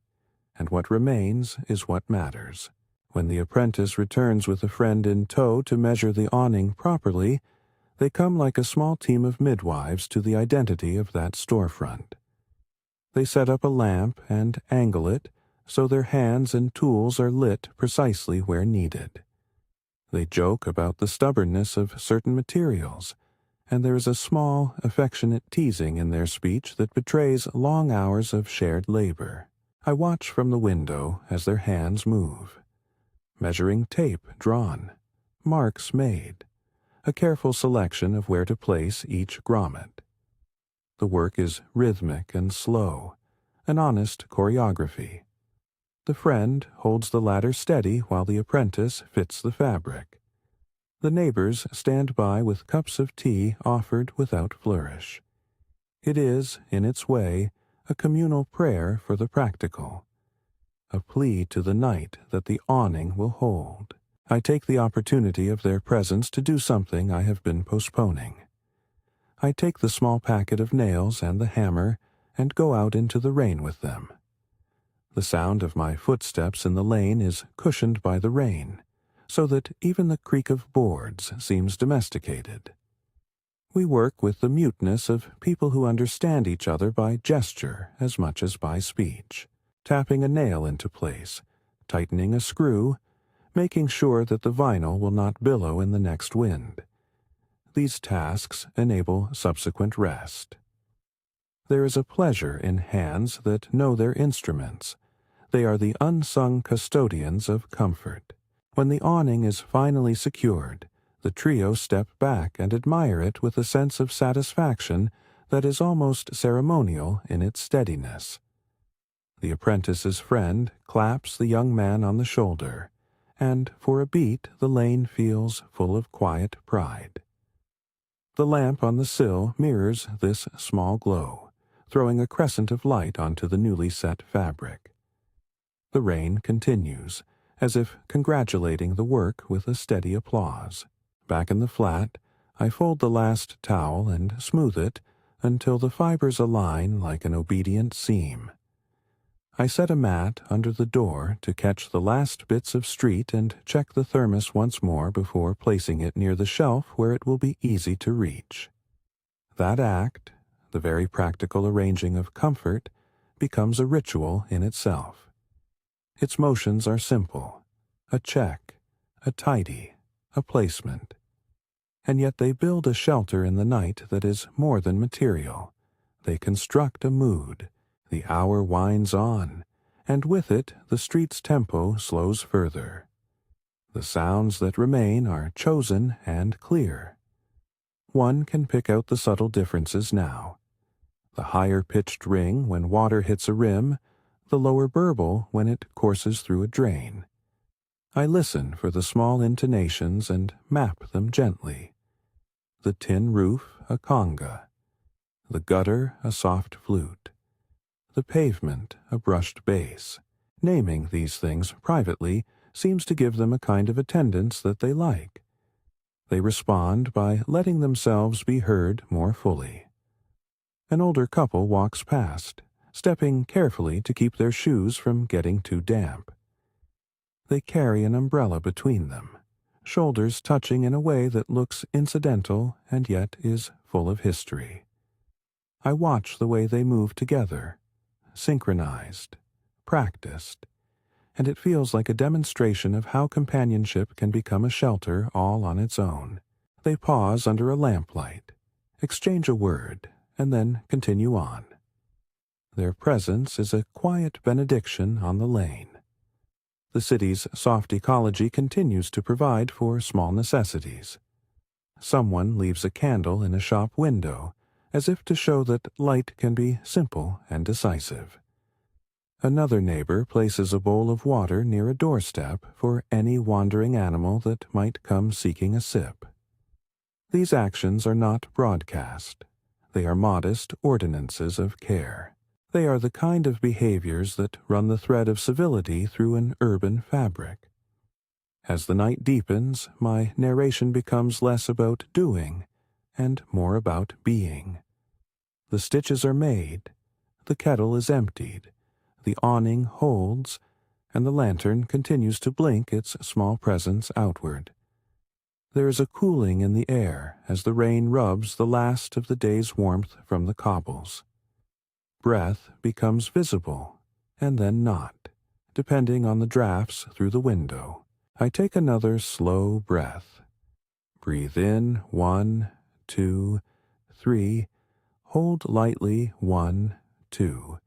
Speaker 1: and what remains is what matters. When the apprentice returns with a friend in tow to measure the awning properly, they come like a small team of midwives to the identity of that storefront. They set up a lamp and angle it, so their hands and tools are lit precisely where needed. They joke about the stubbornness of certain materials, and there is a small, affectionate teasing in their speech that betrays long hours of shared labor. I watch from the window as their hands move. Measuring tape drawn, marks made, a careful selection of where to place each grommet. The work is rhythmic and slow, an honest choreography. The friend holds the ladder steady while the apprentice fits the fabric. The neighbors stand by with cups of tea offered without flourish. It is, in its way, a communal prayer for the practical, a plea to the night that the awning will hold. I take the opportunity of their presence to do something I have been postponing. I take the small packet of nails and the hammer and go out into the rain with them. The sound of my footsteps in the lane is cushioned by the rain, so that even the creak of boards seems domesticated. We work with the muteness of people who understand each other by gesture as much as by speech, tapping a nail into place, tightening a screw, making sure that the vinyl will not billow in the next wind. These tasks enable subsequent rest. There is a pleasure in hands that know their instruments. They are the unsung custodians of comfort. When the awning is finally secured, the trio step back and admire it with a sense of satisfaction that is almost ceremonial in its steadiness. The apprentice's friend claps the young man on the shoulder, and for a beat the lane feels full of quiet pride. The lamp on the sill mirrors this small glow, throwing a crescent of light onto the newly set fabric. The rain continues, as if congratulating the work with a steady applause. Back in the flat, I fold the last towel and smooth it until the fibers align like an obedient seam. I set a mat under the door to catch the last bits of street and check the thermos once more before placing it near the shelf where it will be easy to reach. That act, the very practical arranging of comfort, becomes a ritual in itself. Its motions are simple, a check, a tidy, a placement. And yet they build a shelter in the night that is more than material. They construct a mood. The hour winds on, and with it the street's tempo slows further. The sounds that remain are chosen and clear. One can pick out the subtle differences now. The higher-pitched ring when water hits a rim, the lower burble when it courses through a drain. I listen for the small intonations and map them gently. The tin roof, a conga. The gutter, a soft flute. The pavement, a brushed bass. Naming these things privately seems to give them a kind of attendance that they like. They respond by letting themselves be heard more fully. An older couple walks past, stepping carefully to keep their shoes from getting too damp. They carry an umbrella between them, shoulders touching in a way that looks incidental and yet is full of history. I watch the way they move together, synchronized, practiced, and it feels like a demonstration of how companionship can become a shelter all on its own. They pause under a lamplight, exchange a word, and then continue on. Their presence is a quiet benediction on the lane. The city's soft ecology continues to provide for small necessities. Someone leaves a candle in a shop window, as if to show that light can be simple and decisive. Another neighbor places a bowl of water near a doorstep for any wandering animal that might come seeking a sip. These actions are not broadcast. They are modest ordinances of care. They are the kind of behaviors that run the thread of civility through an urban fabric. As the night deepens, my narration becomes less about doing and more about being. The stitches are made, the kettle is emptied, the awning holds, and the lantern continues to blink its small presence outward. There is a cooling in the air as the rain rubs the last of the day's warmth from the cobbles. Breath becomes visible, and then not. depending on the drafts through the window. I take another slow breath. Breathe in 1, 2, 3. Hold lightly 1, 2.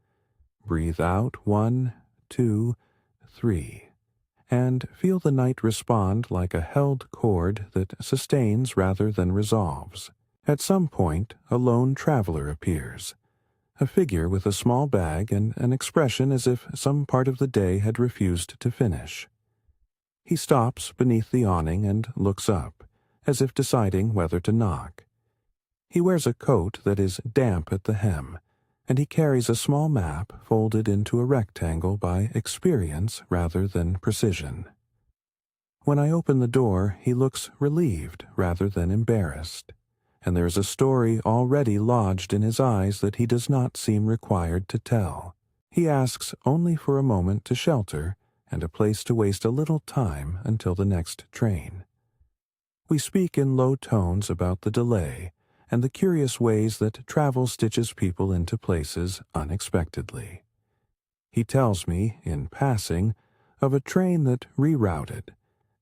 Speaker 1: Breathe out 1, 2, 3. And feel the night respond like a held chord that sustains rather than resolves. At some point, a lone traveler appears, a figure with a small bag and an expression as if some part of the day had refused to finish. He stops beneath the awning and looks up, as if deciding whether to knock. He wears a coat that is damp at the hem, and he carries a small map folded into a rectangle by experience rather than precision. When I open the door, he looks relieved rather than embarrassed, and there is a story already lodged in his eyes that he does not seem required to tell. He asks only for a moment to shelter and a place to waste a little time until the next train. We speak in low tones about the delay and the curious ways that travel stitches people into places unexpectedly. He tells me, in passing, of a train that rerouted,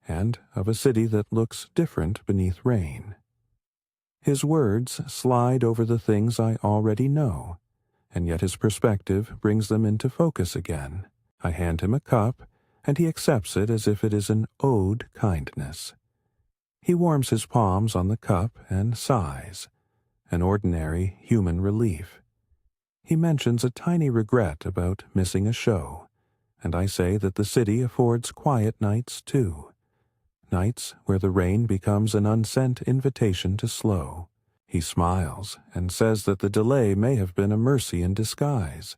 Speaker 1: and of a city that looks different beneath rain. His words slide over the things I already know, and yet his perspective brings them into focus again. I hand him a cup, and he accepts it as if it is an ode kindness. He warms his palms on the cup and sighs, an ordinary human relief. He mentions a tiny regret about missing a show, and I say that the city affords quiet nights too, nights where the rain becomes an unsent invitation to slow. He smiles and says that the delay may have been a mercy in disguise.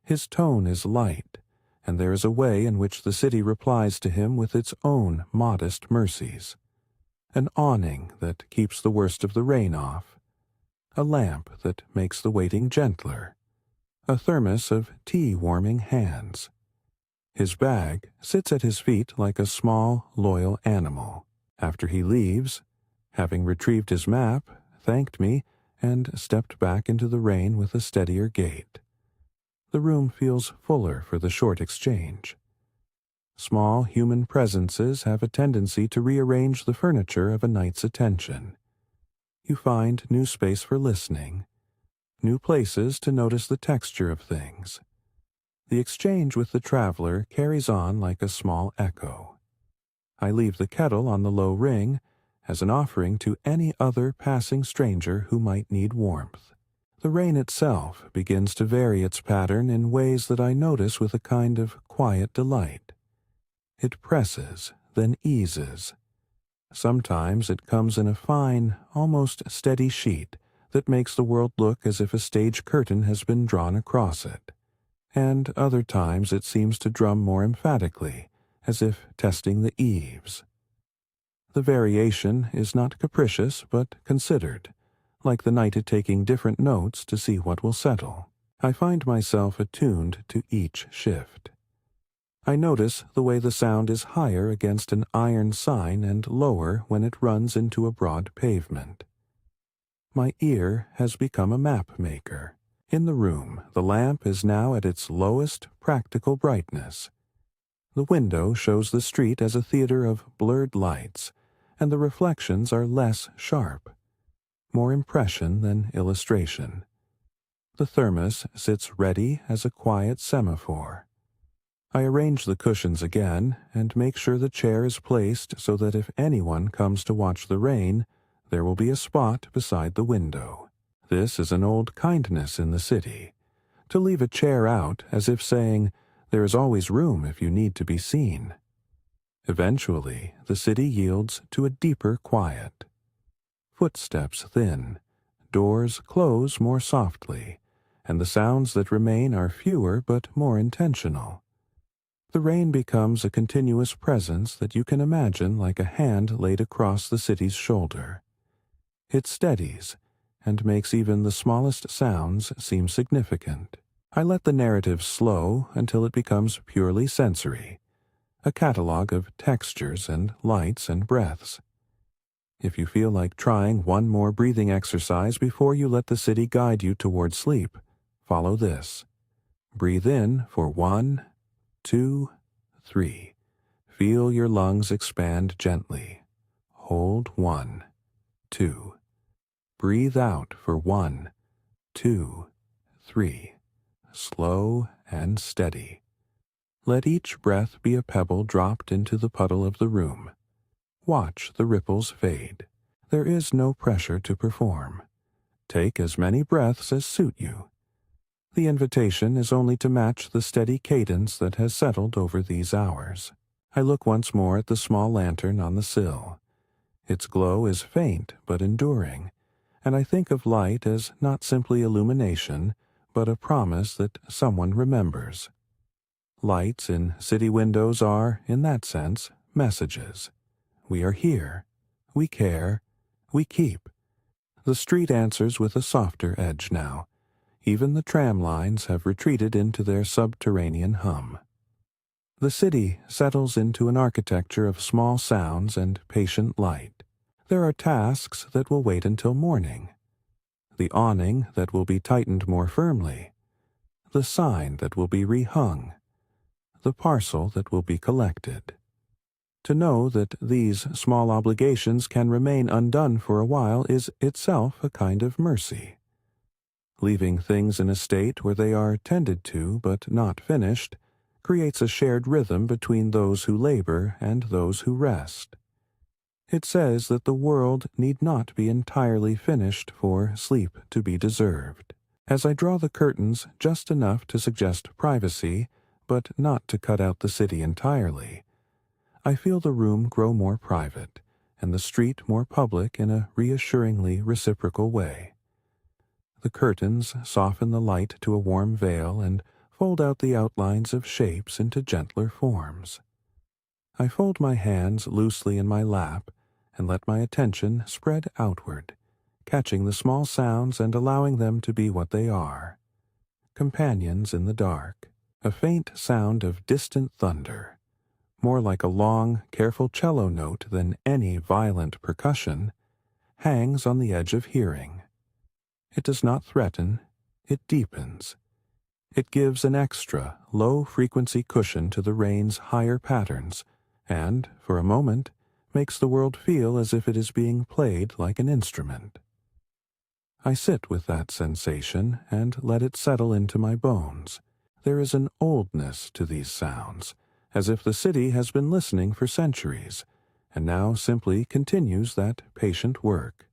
Speaker 1: His tone is light, and there is a way in which the city replies to him with its own modest mercies. An awning that keeps the worst of the rain off, a lamp that makes the waiting gentler, a thermos of tea-warming hands. His bag sits at his feet like a small, loyal animal. After he leaves, having retrieved his map, thanked me, and stepped back into the rain with a steadier gait. The room feels fuller for the short exchange. Small human presences have a tendency to rearrange the furniture of a night's attention. You find new space for listening, new places to notice the texture of things. The exchange with the traveler carries on like a small echo. I leave the kettle on the low ring as an offering to any other passing stranger who might need warmth. The rain itself begins to vary its pattern in ways that I notice with a kind of quiet delight. It presses, then eases. Sometimes it comes in a fine, almost steady sheet that makes the world look as if a stage curtain has been drawn across it, and other times it seems to drum more emphatically, as if testing the eaves. The variation is not capricious but considered, like the night taking different notes to see what will settle. I find myself attuned to each shift. I notice the way the sound is higher against an iron sign and lower when it runs into a broad pavement. My ear has become a map maker. In the room, the lamp is now at its lowest practical brightness. The window shows the street as a theater of blurred lights, and the reflections are less sharp, more impression than illustration. The thermos sits ready as a quiet semaphore. I arrange the cushions again and make sure the chair is placed so that if anyone comes to watch the rain, there will be a spot beside the window. This is an old kindness in the city, to leave a chair out as if saying, there is always room if you need to be seen. Eventually, the city yields to a deeper quiet. Footsteps thin, doors close more softly, and the sounds that remain are fewer but more intentional. The rain becomes a continuous presence that you can imagine like a hand laid across the city's shoulder. It steadies, and makes even the smallest sounds seem significant. I let the narrative slow until it becomes purely sensory, a catalogue of textures and lights and breaths. If you feel like trying one more breathing exercise before you let the city guide you toward sleep, follow this. Breathe in for 1, 2, 3. Feel your lungs expand gently. Hold 1, 2. Breathe out for 1, 2, 3. Slow and steady. Let each breath be a pebble dropped into the puddle of the room. Watch the ripples fade. There is no pressure to perform. Take as many breaths as suit you. The invitation is only to match the steady cadence that has settled over these hours. I look once more at the small lantern on the sill. Its glow is faint but enduring, and I think of light as not simply illumination, but a promise that someone remembers. Lights in city windows are, in that sense, messages. We are here. We care. We keep. The street answers with a softer edge now. Even the tram lines have retreated into their subterranean hum. The city settles into an architecture of small sounds and patient light. There are tasks that will wait until morning. The awning that will be tightened more firmly. The sign that will be rehung. The parcel that will be collected. To know that these small obligations can remain undone for a while is itself a kind of mercy. Leaving things in a state where they are tended to but not finished creates a shared rhythm between those who labor and those who rest. It says that the world need not be entirely finished for sleep to be deserved. As I draw the curtains just enough to suggest privacy, but not to cut out the city entirely, I feel the room grow more private, and the street more public in a reassuringly reciprocal way. The curtains soften the light to a warm veil and fold out the outlines of shapes into gentler forms. I fold my hands loosely in my lap and let my attention spread outward, catching the small sounds and allowing them to be what they are. Companions in the dark, a faint sound of distant thunder, more like a long, careful cello note than any violent percussion, hangs on the edge of hearing. It does not threaten, it deepens. It gives an extra, low-frequency cushion to the rain's higher patterns, and, for a moment, makes the world feel as if it is being played like an instrument. I sit with that sensation and let it settle into my bones. There is an oldness to these sounds, as if the city has been listening for centuries, and now simply continues that patient work.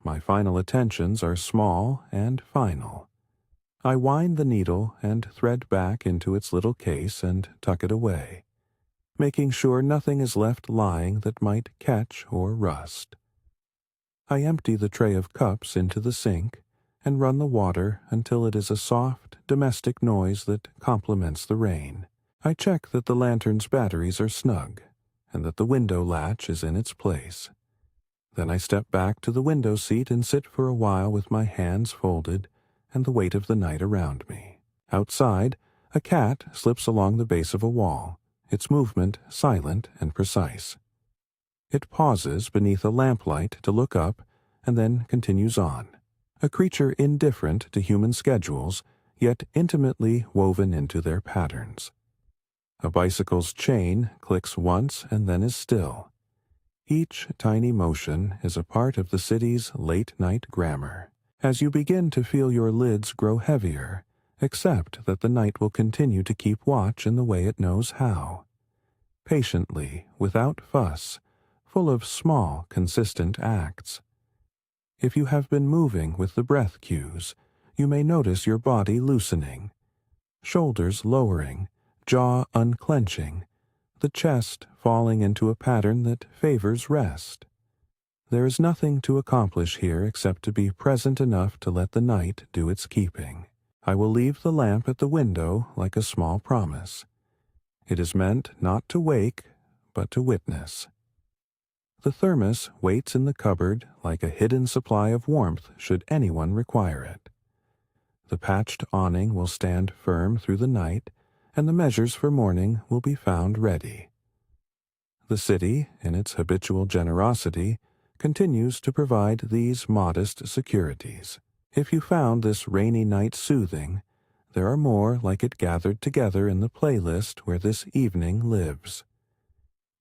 Speaker 1: My final attentions are small and final. I wind the needle and thread back into its little case and tuck it away, making sure nothing is left lying that might catch or rust. I empty the tray of cups into the sink and run the water until it is a soft, domestic noise that complements the rain. I check that the lantern's batteries are snug and that the window latch is in its place. Then I step back to the window seat and sit for a while with my hands folded and the weight of the night around me. Outside, a cat slips along the base of a wall, its movement silent and precise. It pauses beneath a lamplight to look up and then continues on, a creature indifferent to human schedules, yet intimately woven into their patterns. A bicycle's chain clicks once and then is still. Each tiny motion is a part of the city's late-night grammar. As you begin to feel your lids grow heavier, accept that the night will continue to keep watch in the way it knows how. Patiently, without fuss, full of small, consistent acts. If you have been moving with the breath cues, you may notice your body loosening, shoulders lowering, jaw unclenching, the chest falling into a pattern that favors rest. There is nothing to accomplish here except to be present enough to let the night do its keeping. I will leave the lamp at the window like a small promise. It is meant not to wake, but to witness. The thermos waits in the cupboard like a hidden supply of warmth should anyone require it. The patched awning will stand firm through the night, and the measures for morning will be found ready. The city, in its habitual generosity, continues to provide these modest securities. If you found this rainy night soothing, There are more like it gathered together in the playlist where this evening lives.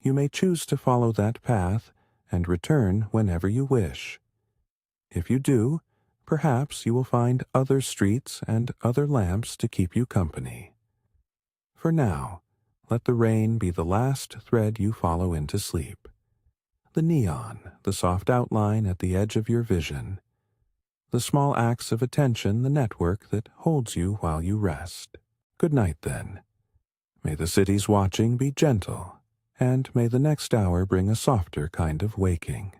Speaker 1: You may choose to follow that path and return whenever you wish. If you do, perhaps you will find other streets and other lamps to keep you company. For now, let the rain be the last thread you follow into sleep. The neon, the soft outline at the edge of your vision. The small acts of attention, the network that holds you while you rest. Good night, then. May the city's watching be gentle, and may the next hour bring a softer kind of waking.